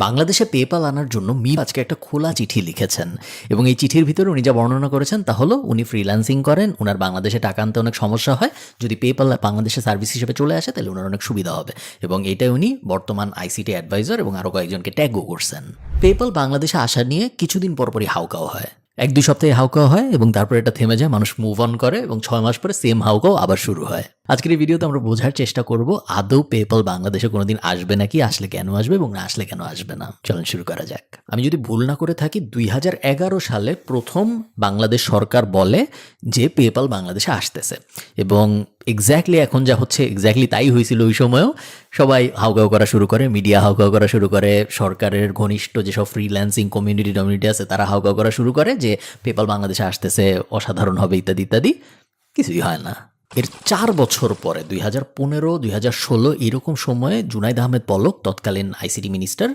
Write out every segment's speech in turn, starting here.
বাংলাদেশে পেপাল আনার জন্য মিম আজকে একটা খোলা চিঠি লিখেছেন এবং এই চিঠির ভিতরে উনি যা বর্ণনা করেছেন তা হলো উনি ফ্রিল্যান্সিং করেন, উনার বাংলাদেশে টাকা আনতে অনেক সমস্যা হয়, যদি পেপাল বাংলাদেশে সার্ভিস হিসেবে চলে আসে তাহলে ওনার অনেক সুবিধা হবে এবং এটাই উনি বর্তমান আইসিটি অ্যাডভাইজার এবং আরও কয়েকজনকে ট্যাগও করছেন। পেপাল বাংলাদেশে আসা নিয়ে কিছুদিন পরপরই হাউকাও হয়, 1-2 সপ্তাহে হাউকাও হয় এবং তারপর এটা থেমে যায়, মানুষ মুভ অন করে এবং 6 মাস পরে সেম হাউকাও আবার শুরু হয়। আজকের এই ভিডিওতে আমরা বোঝার চেষ্টা করব আদৌ পেপাল বাংলাদেশে কোনোদিন আসবে নাকি, আসলে কেন আসবে এবং না আসলে কেন আসবে না। চলুন শুরু করা যাক। আমি যদি ভুল না করে থাকি 2011 সালে প্রথম বাংলাদেশ সরকার বলে যে পেপাল বাংলাদেশে আসতেছে এবং এক্স্যাক্টলি এখন যা হচ্ছে এক্স্যাক্টলি তাই হয়েছিল। ওই সময়ও সবাই হাউকাউ করা শুরু করে, মিডিয়া হাউকাউ করা শুরু করে, সরকারের ঘনিষ্ঠ যেসব ফ্রিল্যান্সিং কমিউনিটি আছে তারা হাউকাউ করা শুরু করে যে পেপাল বাংলাদেশে আসতেছে, অসাধারণ হবে ইত্যাদি ইত্যাদি। কিছুই হয় না। এর 4 বছর পরে 2015, 2016 এরকম সময়ে জুনাইদ আহমেদ পলক তৎকালীন আইসিটি মিনিস্টার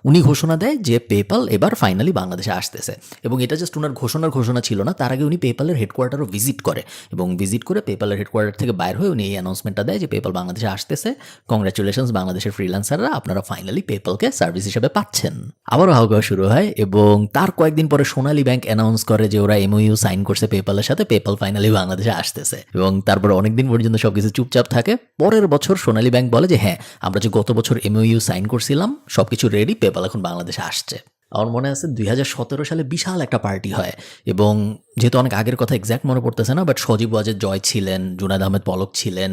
উনি ঘোষণা দেয় যে পেপাল এবার ফাইনালি বাংলাদেশে আসতেছে এবং এটা জাস্ট ওনার ঘোষণা ছিল না, তার আগে উনি পেপালের হেডকোয়ার্টারও ভিজিট করে এবং ভিজিট করে পেপালের হেডকোয়ার্টার থেকে বাইর হয়ে উনি এই অ্যানাউন্সমেন্টটা দেয় যে পেপাল বাংলাদেশে আসতেছে, কংগ্রাচুলেশনস বাংলাদেশের ফ্রিল্যান্সাররা, আপনারা ফাইনালি পেপালকে সার্ভিস হিসেবে পাচ্ছেন। আবারও হাউকাউ শুরু হয় এবং তার কয়েকদিন পরে সোনালী ব্যাংক অ্যানাউন্স করে যে ওরা এমওইউ সাইন করছে পেপালের সাথে, পেপাল ফাইনালি বাংলাদেশে আসতেছে এবং তারপরে অনেকদিন পর্যন্ত সবকিছু চুপচাপ থাকে। পরের বছর সোনালী ব্যাংক বলে যে হ্যাঁ, আমরা যে গত বছর এমওইউ সাইন করছিলাম সবকিছু রেডি, পেপাল এখন বাংলাদেশে আসছে। আমার মনে আছে 2017 সালে বিশাল একটা পার্টি হয় এবং যেহেতু অনেক আগের কথা এক্স্যাক্ট মনে পড়তেছে না, বাট সজীব ওয়াজেদ জয় ছিলেন, জুনাইদ আহমেদ পলক ছিলেন,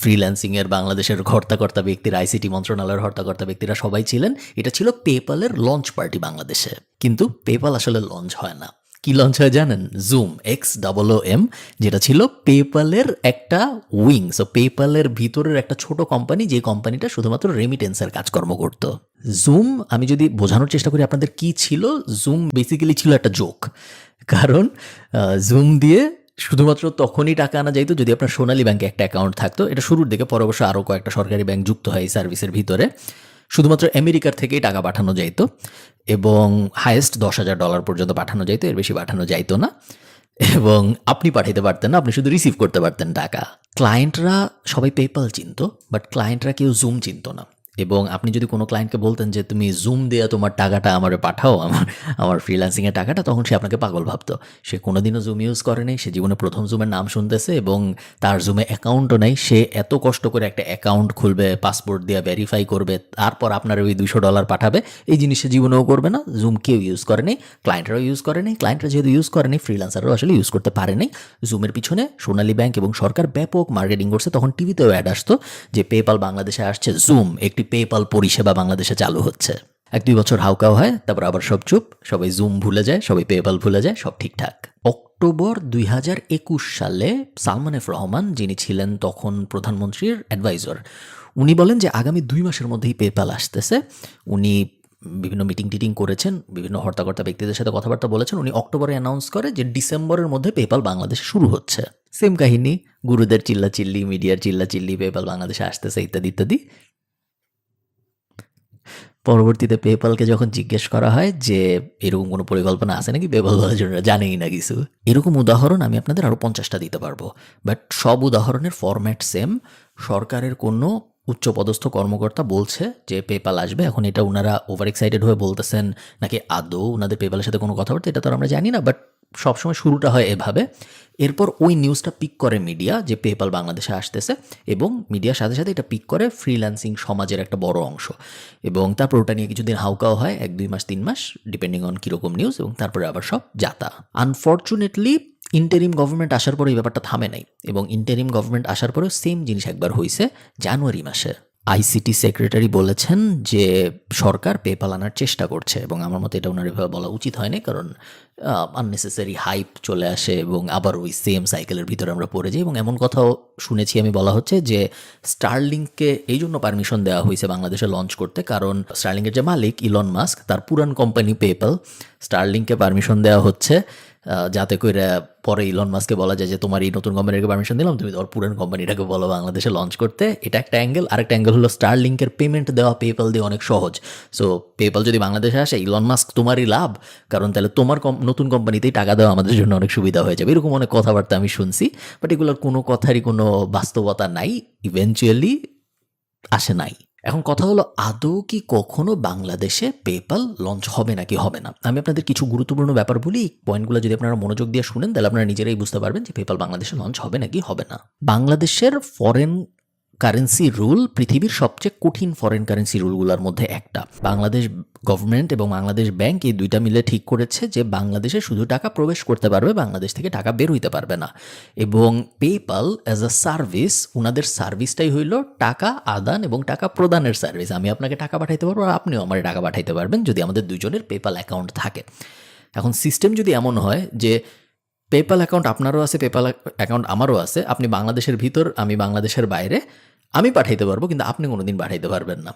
ফ্রিল্যান্সিংয়ের বাংলাদেশের হর্তাকর্তা ব্যক্তিরা, আইসিটি মন্ত্রণালয়ের হর্তাকর্তা ব্যক্তিরা সবাই ছিলেন। এটা ছিল পেপালের লঞ্চ পার্টি বাংলাদেশে, কিন্তু পেপাল আসলে লঞ্চ হয় না। কি লঞ্চ হয় জানেন? জুম, XOOM, যেটা ছিল পেপালের একটা উইং। সো পেপালের ভিতরের একটা ছোট কোম্পানি, যে কোম্পানিটা শুধুমাত্র রেমিটেন্সের কাজকর্ম করত। জুম, আমি যদি বোঝানোর চেষ্টা করি আপনাদের কি ছিল, জুম বেসিক্যালি ছিল একটা জোক। কারণ জুম দিয়ে শুধুমাত্র তখনই টাকা আনা যাইতো যদি আপনার সোনালী ব্যাংকে একটা অ্যাকাউন্ট থাকতো। এটা শুরুর দিকে, পরে অবশ্য আরও কয়েকটা সরকারি ব্যাংক যুক্ত হয় এই সার্ভিসের ভিতরে। শুধুমাত্র আমেরিকার থেকেই টাকা পাঠানো যাইতো এবং হাইয়েস্ট $10,000 পর্যন্ত পাঠানো যাইতো, এর বেশি পাঠানো যাইতো না এবং আপনি পাঠাইতে পারতেন না, আপনি শুধু রিসিভ করতে পারতেন টাকা। ক্লায়েন্টরা সবাই পেপাল চিনতো, বাট ক্লায়েন্টরা কেউ জুম চিনতো না এবং আপনি যদি কোনো ক্লায়েন্টকে বলতেন যে তুমি জুম দিয়ে তোমার টাকাটা আমারে পাঠাও, আমার ফ্রিল্যান্সিংয়ের টাকাটা, তখন সে আপনাকে পাগল ভাবতো। সে কোনোদিনও জুম ইউজ করেনি, সে জীবনে প্রথম জুমের নাম শুনতেছে এবং তার জুমে অ্যাকাউন্টও নেই। সে এত কষ্ট করে একটা অ্যাকাউন্ট খুলবে, পাসপোর্ট দিয়ে ভেরিফাই করবে, তারপর আপনার ওই $200 পাঠাবে, এই জিনিস সে জীবনেও করবে না। জুম কেউ ইউজ করেনি, ক্লায়েন্টরাও ইউজ করেনি। ক্লায়েন্টরা যেহেতু ইউজ করেনি, ফ্রিল্যান্সাররাও আসলে ইউজ করতে পারেনি। জুমের পিছনে সোনালী ব্যাংক এবং সরকার ব্যাপক মার্কেটিং করছে। তখন টিভিতেও অ্যাড আসতো যে পেপাল বাংলাদেশে আসছে, জুম একটি পেপাল পরিষেবা বাংলাদেশে চালু হচ্ছে। 1-2 বছর হাউকাও হয়, তারপর আবার সব চুপ, সবাই জুম ভুলে যায়, সবাই পেপাল ভুলে যায়, সব ঠিকঠাক। অক্টোবর 2021 সালে সালমান এফ রহমান, যিনি ছিলেন তখন প্রধানমন্ত্রীর অ্যাডভাইজার, উনি বলেন যে আগামী 2 মাসের মধ্যেই পেপাল আসতেছে। উনি বিভিন্ন মিটিং করেছেন, বিভিন্ন হর্তাকর্তা ব্যক্তিদের সাথে কথাবার্তা বলেছেন। উনি অক্টোবরে অ্যানাউন্স করে যে ডিসেম্বরের মধ্যে পেপাল বাংলাদেশে শুরু হচ্ছে। সেম কাহিনী, গুরুদের চিল্লাচিল্লি, মিডিয়ার চিল্লাচিল্লি, পেপাল বাংলাদেশে আসতেছে ইত্যাদি ইত্যাদি। পরবর্তীতে পেপালকে যখন জিজ্ঞেস করা হয় যে এরকম কোনো পরিকল্পনা আছে নাকি, পেপাল বলার জন্য জানেই না কিছু। এরকম উদাহরণ আমি আপনাদের আরও 50টা দিতে পারবো, বাট সব উদাহরণের ফরম্যাট সেম। সরকারের কোনো উচ্চপদস্থ কর্মকর্তা বলছে যে পেপাল আসবে, এখন এটা ওনারা ওভার এক্সাইটেড হয়ে বলতেছেন নাকি আদৌ ওনাদের পেপালের সাথে কোনো কথাবার্তা, এটা তো আমরা জানি না, বাট সবসময় শুরুটা হয় এভাবে। এরপর ওই নিউজটা পিক করে মিডিয়া যে পেপাল বাংলাদেশে আসতেছে এবং মিডিয়ার সাথে সাথে এটা পিক করে ফ্রিল্যান্সিং সমাজের একটা বড় অংশ এবং তারপর ওটা নিয়ে কিছুদিন হাউকাও হয়, 1-2 মাস 3 মাস ডিপেন্ডিং অন কীরকম নিউজ, এবং তারপরে আবার সব যাতা। আনফর্চুনেটলি ইন্টারিম গভর্নমেন্ট আসার পরে এই ব্যাপারটা থামে নাই এবং ইন্টারিম গভর্নমেন্ট আসার পরেও সেম জিনিস একবার হয়েছে জানুয়ারি মাসে। আইসিটি সেক্রেটারি বলেছেন যে সরকার পেপাল আনার চেষ্টা করছে এবং আমার মতে এটা ওনার এভাবে বলা উচিত হয়নি, কারণ আননেসেসারি হাইপ চলে আসে এবং আবার ওই সেম সাইকেলের ভিতরে আমরা পড়ে যাই। এবং এমন কথাও শুনেছি আমি, বলা হচ্ছে যে স্টারলিংককে এই জন্য পারমিশন দেওয়া হয়েছে বাংলাদেশে লঞ্চ করতে, কারণ স্টারলিংকের যে মালিক ইলন মাস্ক, তার পুরান কোম্পানি পেপাল, স্টারলিংককে পারমিশন দেওয়া হচ্ছে যাতে করে পরে ইলন মাস্ককে বলা যায় যে তোমার এই নতুন কোম্পানিটাকে পারমিশন দিলাম, তুমি তোমার পুরান কোম্পানিটাকে বলো বাংলাদেশে লঞ্চ করতে। এটা একটা অ্যাঙ্গেল। আরেকটা অ্যাঙ্গেল হলো স্টারলিংকের পেমেন্ট দেওয়া পেপাল দিয়ে অনেক সহজ। সো পেপাল যদি বাংলাদেশে আসে, ইলন মাস্ক তোমারই লাভ, কারণ তাহলে তোমার নতুন কোম্পানিতেই টাকা দেওয়া আমাদের জন্য অনেক সুবিধা হয়ে যাবে। এরকম অনেক কথাবার্তা আমি শুনছি, বাট এগুলোর কোনো কথারই কোনো বাস্তবতা নাই, ইভেনচুয়ালি আসে নাই। এখন কথা হলো আদৌ কি কখনো বাংলাদেশে পেপাল লঞ্চ হবে নাকি হবে না। আমি আপনাদের কিছু গুরুত্বপূর্ণ ব্যাপার বলি, পয়েন্টগুলো যদি আপনারা মনোযোগ দিয়ে শুনেন তাহলে আপনারা নিজেরাই বুঝতে পারবেন যে পেপাল বাংলাদেশে লঞ্চ হবে নাকি হবে না। বাংলাদেশের ফরেন কারেন্সি রুল পৃথিবীর সবচেয়ে কঠিন ফরেন কারেন্সি রুলগুলোর মধ্যে একটা। বাংলাদেশ গভর্নমেন্ট এবং বাংলাদেশ ব্যাংক এই দুইটা মিলে ঠিক করেছে যে বাংলাদেশে শুধু টাকা প্রবেশ করতে পারবে, বাংলাদেশ থেকে টাকা বের হইতে পারবে না। এবং পেপাল অ্যাজ আ সার্ভিস, ওনাদের সার্ভিসটাই হইল টাকা আদান এবং টাকা প্রদানের সার্ভিস। আমি আপনাকে টাকা পাঠাইতে পারবো আর আপনিও আমার টাকা পাঠাইতে পারবেন যদি আমাদের দুজনের পেপাল অ্যাকাউন্ট থাকে। এখন সিস্টেম যদি এমন হয় যে পেপাল অ্যাকাউন্ট আপনারও আছে, পেপাল অ্যাকাউন্ট আমারও আছে, আপনি বাংলাদেশের ভিতর আমি বাংলাদেশের বাইরে, আমি পাঠাইতে পারবো কিন্তু আপনি কোনোদিন পাঠাইতে পারবেন না।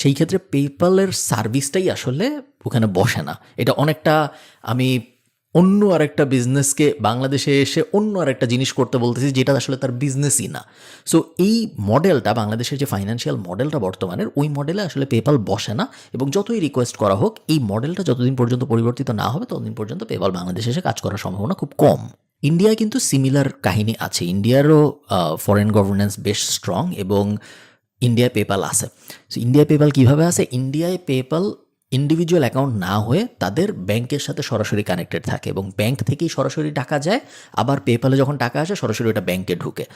সেই ক্ষেত্রে পেপালের সার্ভিসটাই আসলে ওখানে বসে না। এটা অনেকটা আমি অন্য আরেকটা বিজনেসকে বাংলাদেশে এসে অন্য আরেকটা জিনিস করতে বলতেছি যেটা আসলে তার বিজনেসই না। সো এই মডেলটা, বাংলাদেশের যে ফাইন্যান্সিয়াল মডেলটা বর্তমানের, ওই মডেলে আসলে পেপাল বসে না। এবং যতই রিকোয়েস্ট করা হোক, এই মডেলটা যতদিন পর্যন্ত পরিবর্তিত না হবে ততদিন পর্যন্ত পেপাল বাংলাদেশে এসে কাজ করার সম্ভাবনা খুব কম। ইন্ডিয়ায় কিন্তু সিমিলার কাহিনী আছে। ইন্ডিয়ারও ফরেন গভর্নেন্স বেশ স্ট্রং এবং ইন্ডিয়ায় পেপাল আছে। সো ইন্ডিয়ায় পেপাল কীভাবে আছে? ইন্ডিয়ায় পেপাল ইন্ডিভিজুয়াল অ্যাকাউন্ট না হয়ে তাদের ব্যাংকের সাথে সরাসরি কানেক্টেড থাকে এবং ব্যাংক থেকেই সরাসরি টাকা যায়। আবার পেপালে যখন টাকা আসে সরাসরি ওটা ব্যাংকে ঢুকে।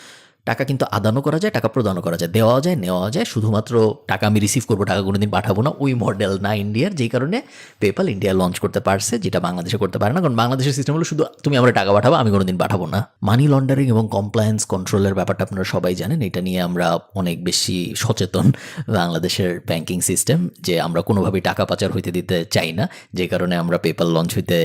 টাকা কিন্তু আদানও করা যায়, টাকা প্রদানও করা যায়, দেওয়া যায়, নেওয়া যায়। শুধুমাত্র টাকা আমি রিসিভ করবো, টাকা কোনোদিন পাঠাবো না, ওই মডেল না ইন্ডিয়ার। যেই কারণে পেপাল ইন্ডিয়া লঞ্চ করতে পারছে, যেটা বাংলাদেশে করতে পারে না। কারণ বাংলাদেশের সিস্টেম হলো শুধু তুমি আমরা টাকা পাঠাবো, আমি কোনোদিন পাঠাবো না। মানি লন্ডারিং এবং কমপ্লায়েন্স কন্ট্রোলের ব্যাপারটা আপনারা সবাই জানেন। এটা নিয়ে আমরা অনেক বেশি সচেতন, বাংলাদেশের ব্যাংকিং সিস্টেম, যে আমরা কোনোভাবেই টাকা পাচার হইতে দিতে চাই না। যে কারণে আমরা পেপাল লঞ্চ হইতে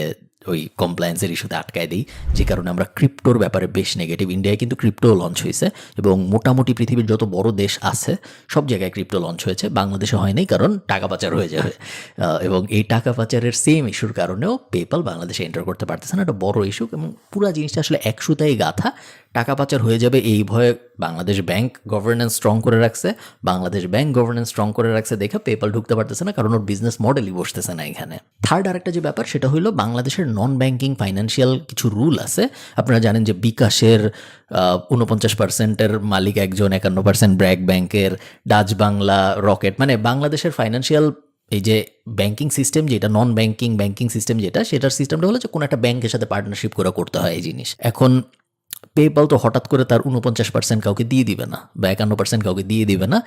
ওই কমপ্লায়েন্সের ইস্যুতে আটকায় দিই, যে কারণে আমরা ক্রিপ্টোর ব্যাপারে বেশ নেগেটিভ। ইন্ডিয়ায় কিন্তু ক্রিপ্টো লঞ্চ হয়েছে এবং মোটামুটি পৃথিবীর যত বড় দেশ আছে সব জায়গায় ক্রিপ্টো লঞ্চ হয়েছে, বাংলাদেশে হয়নি কারণ টাকা পাচার হয়ে যাবে। এবং এই টাকা পাচারের সেম ইস্যুর কারণেও পেপাল বাংলাদেশে এন্টার করতে পারতেছে না। একটা বড় ইস্যু এবং পুরো জিনিসটা আসলে এক সুতায় গাথা। টাকা পাচার হয়ে যাবে এই ভয়ে বাংলাদেশ ব্যাংক গভর্নেন্স স্ট্রং করে রাখছে, বাংলাদেশ ব্যাংক গভর্নেন্স স্ট্রং করে রাখছে দেখে পেপাল ঢুকতে পারতেছে না, কারণ ওর বিজনেস মডেলই বসতেছে না এখানে। থার্ড আরেকটা যে ব্যাপার সেটা হলো বাংলাদেশের নন ব্যাংকিং ফাইন্যান্সিয়াল কিছু রুল আছে। আপনারা জানেন যে বিকাশের 49% মালিক একজন, 51% ব্র্যাক ব্যাংকের, ডাচ বাংলা, রকেট, মানে বাংলাদেশের ফাইন্যান্সিয়াল এই যে ব্যাংকিং সিস্টেম যেটা নন ব্যাংকিং সিস্টেম যেটা, সেটার সিস্টেমটা হলো যে কোনো একটা ব্যাংকের সাথে পার্টনারশিপ করে করতে হয় এই জিনিস। এখন পেপাল তো হঠাৎ করে তার 49% কাউকে দিয়ে দিবে না বা 51% কাউকে দিয়ে দিবে না,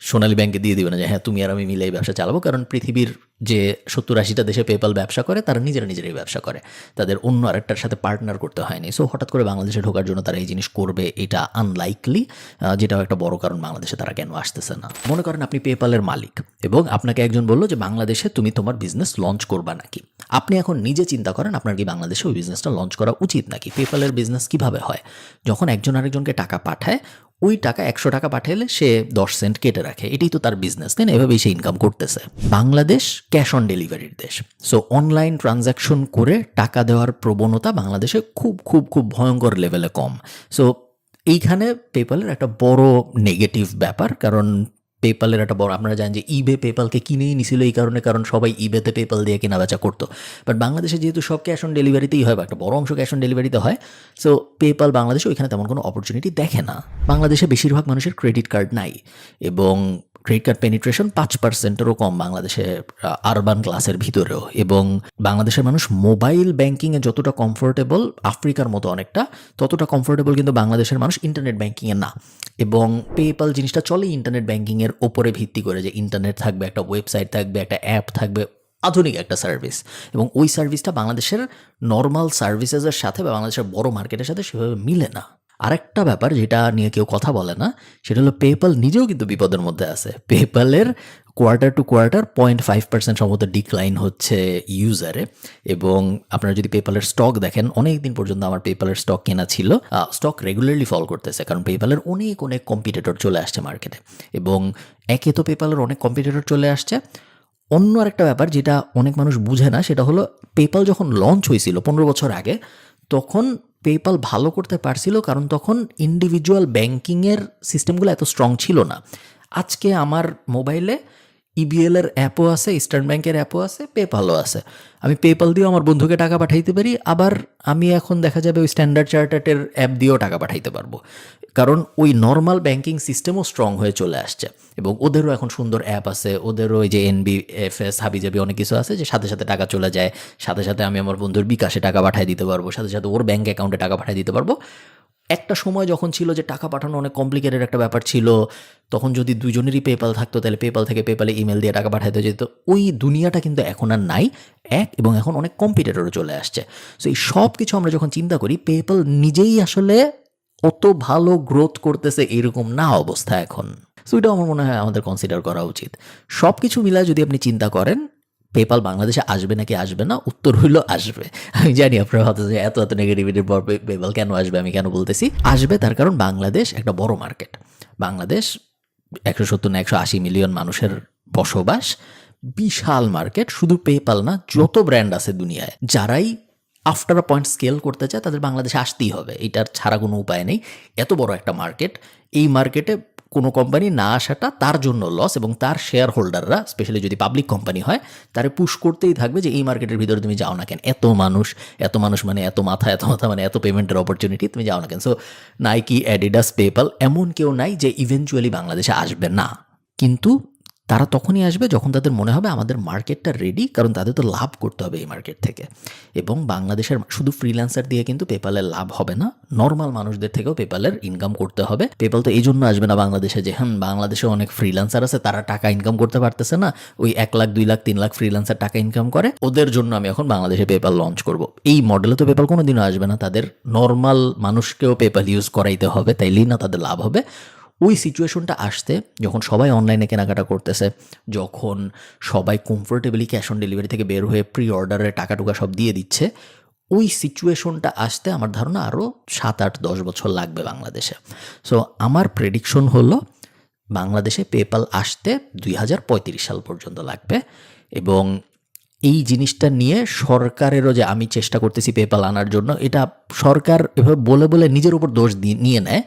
সোনালী ব্যাংকে দিয়ে দিবে না যে হ্যাঁ তুমি আর আমি মিলে এই ব্যবসা চালাবো। কারণ পৃথিবীর যে 70-80টা দেশে পেপাল ব্যবসা করে তারা নিজেরাই ব্যবসা করে, তাদের অন্য আরেকটার সাথে পার্টনার করতে হয়নি। সো হঠাৎ করে বাংলাদেশে ঢোকার জন্য তারা এই জিনিস করবে এটা আনলাইকলি, যেটাও একটা বড় কারণ বাংলাদেশে তারা কেন আসতেছে না। মনে করেন আপনি পেপালের মালিক এবং আপনাকে একজন বললো যে বাংলাদেশে তুমি তোমার বিজনেস লঞ্চ করবা নাকি। আপনি এখন নিজে চিন্তা করেন আপনার কি বাংলাদেশে ওই বিজনেসটা লঞ্চ করা উচিত নাকি। পেপালের বিজনেস কিভাবে হয়? যখন একজন আরেকজনকে টাকা পাঠায়, ওই টাকা 100 টাকা পাঠালে সে 10 সেন্ট কেটে রাখে, এটাই তো তার বিজনেস, তাই না? এভাবেই সে ইনকাম করতেছে। বাংলাদেশ ক্যাশ অন ডেলিভারির দেশ। সো অনলাইন ট্রানজ্যাকশন করে টাকা দেওয়ার প্রবণতা বাংলাদেশে খুব খুব খুব ভয়ঙ্কর লেভেলে কম। সো এইখানে পেপালের একটা বড় নেগেটিভ ব্যাপার, কারণ পেপালের একটা বড়, আপনারা জানেন যে ইবে পেপালকে কিনেই নিছিল এই কারণে, কারণ সবাই ইবেতে পেপাল দিয়ে কেনা বেচা করতো। বাট বাংলাদেশে যেহেতু সব ক্যাশ অন ডেলিভারিতেই হয় বা একটা বড় অংশ ক্যাশ অন ডেলিভারিতে হয়, সো পেপাল বাংলাদেশে ওইখানে তেমন কোনো অপরচুনিটি দেখে না। বাংলাদেশে বেশিরভাগ মানুষের ক্রেডিট কার্ড নাই এবং ক্রেডিট কার্ড পেনিট্রেশন 5%-এরও কম বাংলাদেশে আরবান ক্লাসের ভিতরেও। এবং বাংলাদেশের মানুষ মোবাইল ব্যাংকিংয়ে যতটা কমফোর্টেবল আফ্রিকার মতো অনেকটা, ততটা কমফোর্টেবল কিন্তু বাংলাদেশের মানুষ ইন্টারনেট ব্যাংকিংয়ে না। এবং পেপাল জিনিসটা চলে ইন্টারনেট ব্যাংকিংয়ের ওপরে ভিত্তি করে, যে ইন্টারনেট থাকবে, একটা ওয়েবসাইট থাকবে, একটা অ্যাপ থাকবে, আধুনিক একটা সার্ভিস। এবং ওই সার্ভিসটা বাংলাদেশের নর্মাল সার্ভিসেসের সাথে বা বাংলাদেশের বড় মার্কেটের সাথে সেভাবে মিলে না। আরেকটা ব্যাপার যেটা নিয়ে কেউ কথা বলে না, সেটা হলো পেপাল নিজেও কিন্তু বিপদের মধ্যে আছে। পেপালের কোয়ার্টার টু কোয়ার্টার 0.5% সম্ভবত ডিক্লাইন হচ্ছে ইউজারে। এবং আপনারা যদি পেপালের স্টক দেখেন, অনেক দিন পর্যন্ত আমার পেপালের স্টক কেনা ছিল, স্টক রেগুলারলি ফল করতেছে, কারণ পেপালের অনেক কম্পিটিটর চলে আসছে মার্কেটে। এবং একে তো পেপালের অনেক কম্পিটিটর চলে আসছে, অন্য আরেকটা ব্যাপার যেটা অনেক মানুষ বুঝে না, সেটা হলো পেপাল যখন লঞ্চ হয়েছিল 15 বছর আগে, তখন পেপাল ভালো করতে পারছিল কারণ তখন ইন্ডিভিজুয়াল ব্যাংকিংয়ের সিস্টেমগুলো এত স্ট্রং ছিল না। আজকে আমার মোবাইলে ইবিএলের অ্যাপও আছে, ইস্টার্ন ব্যাংকের অ্যাপও আছে, পেপালও আছে। আমি পেপাল দিয়েও আমার বন্ধুকে টাকা পাঠাইতে পারি, আবার আমি এখন দেখা যাবে ওই স্ট্যান্ডার্ড চার্টার্ডের অ্যাপ দিয়েও টাকা পাঠাইতে পারবো। কারণ ওই নর্মাল ব্যাংকিং সিস্টেমও স্ট্রং হয়ে চলে আসছে এবং ওদেরও এখন সুন্দর অ্যাপ আছে, ওদেরও ওই যে NBFS হাবিজাবি অনেক কিছু আছে যে সাথে সাথে টাকা চলে যায়, সাথে সাথে আমি আমার বন্ধুর বিকাশে টাকা পাঠিয়ে দিতে পারবো, সাথে সাথে ওর ব্যাঙ্ক অ্যাকাউন্টে টাকা পাঠিয়ে দিতে পারবো। একটা সময় যখন ছিল যে টাকা পাঠানো অনেক কমপ্লিকেটেড একটা ব্যাপার ছিল, তখন যদি দুজনেরই পেপাল থাকতো তাহলে পেপাল থেকে পেপালে ইমেল দিয়ে টাকা পাঠাতে যেত, ওই দুনিয়াটা কিন্তু এখন আর নাই এবং এখন অনেক কম্পিটিটরও চলে আসছে। সো এই সব কিছু আমরা যখন চিন্তা করি, পেপাল নিজেই আসলে অত ভালো গ্রোথ করতেছে এরকম না অবস্থা এখন। সো এটাও আমার মনে হয় আমাদের কনসিডার করা উচিত। সব কিছু মিলায় যদি আপনি চিন্তা করেন পেপাল বাংলাদেশে আসবে নাকি আসবে না, উত্তর হইল আসবে। আমি জানি আপনারা হয়তো যে এত নেগেটিভিটির পর পেপাল কেন আসবে, আমি কেন বলতেছি আসবে, তার কারণ বাংলাদেশ একটা বড় মার্কেট। বাংলাদেশ 170 না 180 মিলিয়ন মানুষের বসবাস, বিশাল মার্কেট। শুধু পেপাল না, যত ব্র্যান্ড আছে দুনিয়ায়, যারাই আফটার আ পয়েন্ট স্কেল করতে চায় তাদের বাংলাদেশে আসতেই হবে, এটার ছাড়া কোনো উপায় নেই। এত বড় একটা মার্কেট, এই মার্কেটে কোনো কোম্পানি না আসাটা তার জন্য লস, এবং তার শেয়ার হোল্ডাররা, স্পেশালি যদি পাবলিক কোম্পানি হয়, তারে পুশ করতেই থাকবে যে এই মার্কেটের ভিতরে তুমি যাও না কেন, এত মানুষ মানে এত মাথা মানে এত পেমেন্টের অপরচুনিটি, তুমি যাও না কেন। সো নাইকি, অ্যাডিডাস, পেপাল, এমন কেউ নাই যে ইভেনচুয়ালি বাংলাদেশে আসবে না, কিন্তু তারা তখনই আসবে যখন তাদের মনে হবে আমাদের মার্কেটটা রেডি, কারণ তাদের তো লাভ করতে হবে এই মার্কেট থেকে। এবং বাংলাদেশের শুধু ফ্রিল্যান্সার দিয়ে কিন্তু পেপালের লাভ হবে না, নর্মাল মানুষদের থেকেও পেপালের ইনকাম করতে হবে। পেপাল তো এই জন্য আসবে না বাংলাদেশে যে বাংলাদেশে অনেক ফ্রিল্যান্সার আছে, তারা টাকা ইনকাম করতে পারতেছে না, ওই 1 লাখ 2 লাখ 3 লাখ ফ্রিল্যান্সার টাকা ইনকাম করে, ওদের জন্য আমি এখন বাংলাদেশে পেপাল লঞ্চ করব। এই মডেলে তো পেপাল কোনোদিনও আসবে না, তাদের নর্মাল মানুষকেও পেপাল ইউজ করাইতে হবে, তাইলেই না তাদের লাভ হবে। ওই সিচুয়েশনটা আসতে, যখন সবাই অনলাইনে কেনাকাটা করতেছে, যখন সবাই কমফোর্টেবলি ক্যাশ অন ডেলিভারি থেকে বের হয়ে প্রি অর্ডারে টাকা টুকা সব দিয়ে দিচ্ছে, ওই সিচুয়েশনটা আসতে আমার ধারণা আরও 7-8-10 বছর লাগবে বাংলাদেশে। সো আমার প্রেডিকশন হলো বাংলাদেশে পেপাল আসতে 2035 সাল পর্যন্ত লাগবে। এবং এই জিনিসটা নিয়ে সরকারেরও যে আমি চেষ্টা করতেছি পেপাল আনার জন্য, এটা সরকার এভাবে বলে বলে নিজের উপর দোষ নিয়ে নেয়,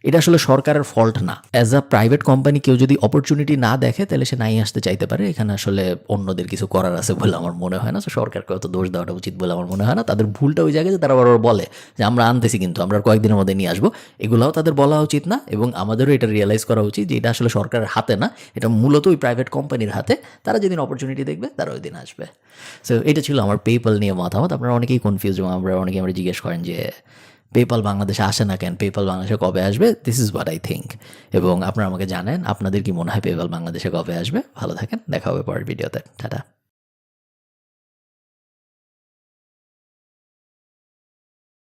এটা আসলে সরকারের ফল্ট না। অ্যাজ আ প্রাইভেট কোম্পানি কেউ যদি অপরচুনিটি না দেখে তাহলে সে নাই আসতে চাইতে পারে, এখানে আসলে অন্যদের কিছু করার আছে বলে আমার মনে হয় না। তো সরকারকে অত দোষ দেওয়াটা উচিত বলে আমার মনে হয় না। তাদের ভুলটা ওই জায়গায় যে তারা বারবার বলে যে আমরা আনতেছি কিন্তু আমরা কয়েকদিনের মধ্যে নিয়ে আসবো, এগুলোও তাদের বলা উচিত না। এবং আমাদেরও এটা রিয়েলাইজ করা উচিত যে এটা আসলে সরকারের হাতে না, এটা মূলত ওই প্রাইভেট কোম্পানির হাতে। তারা যেদিন অপরচুনিটি দেখবে তারা ওই দিন আসবে। সো এটা ছিল আমার পেপাল নিয়ে মতামত। আপনারা অনেকেই কনফিউজ, এবং অনেকেই আমরা জিজ্ঞেস করেন যে পেপাল বাংলাদেশে আসে না কেন, পেপাল বাংলাদেশে কবে আসবে। This is what I think. এবং আপনারা আমাকে জানেন আপনাদের কি মনে হয় পেপাল বাংলাদেশে কবে আসবে। ভালো থাকেন, দেখা হবে পরের ভিডিওতে। টাটা।